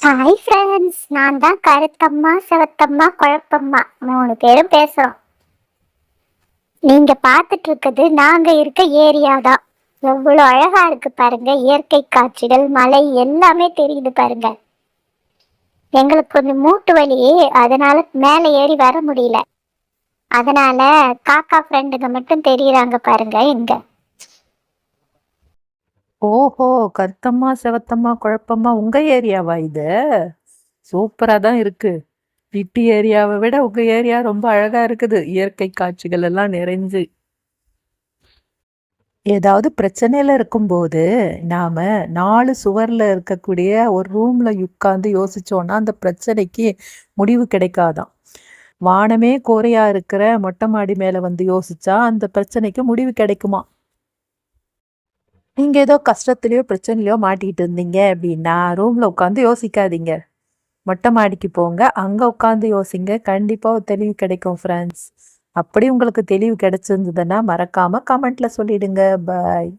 Hi friends, நான் தான் கருத்தம்மா, சிவத்தம்மா, குழப்பம்மா 3 பேரும் பேசுறோம். நீங்க பார்த்துட்டு இருக்குது நாங்க இருக்க ஏரியா தான். எவ்வளோ அழகா இருக்கு பாருங்க. இயற்கை காட்சிகள், மலை எல்லாமே தெரியுது பாருங்க. எங்களுக்கு கொஞ்சம் மூட்டு வலி, அதனால மேலே ஏறி வர முடியல. அதனால காக்கா ஃப்ரெண்டுங்க மட்டும் தெரியுறாங்க பாருங்க இங்க. ஓஹோ! கருத்தம்மா, செவத்தம்மா, குழப்பம்மா உங்க ஏரியாவா இது? சூப்பரா தான் இருக்கு. சிட்டி ஏரியாவை விட உங்க ஏரியா ரொம்ப அழகா இருக்குது. இயற்கை காட்சிகள் எல்லாம் நிறைஞ்சு. ஏதாவது பிரச்சனையில இருக்கும்போது, நாம 4 சுவர்ல இருக்கக்கூடிய ஒரு ரூம்ல உட்கார்ந்து யோசிச்சோம்னா, அந்த பிரச்சனைக்கு முடிவு கிடைக்காதாம். வானமே கோரையா இருக்கிற மொட்டை மாடி மேல வந்து யோசிச்சா, அந்த பிரச்சனைக்கு முடிவு கிடைக்குமாம். நீங்க ஏதோ கஷ்டத்திலயோ, பிரச்சனையிலயோ மாட்டிட்டு இருந்தீங்க அப்படின்னா, ரூம்ல உட்காந்து யோசிக்காதீங்க. மொட்டை மாடிக்கு போங்க. அங்க உட்காந்து யோசிங்க. கண்டிப்பா ஒரு தெளிவு கிடைக்கும் ஃப்ரெண்ட்ஸ். அப்படி உங்களுக்கு தெளிவு கிடைச்சிருந்ததுன்னா, மறக்காம கமெண்ட்ல சொல்லிடுங்க. பாய்.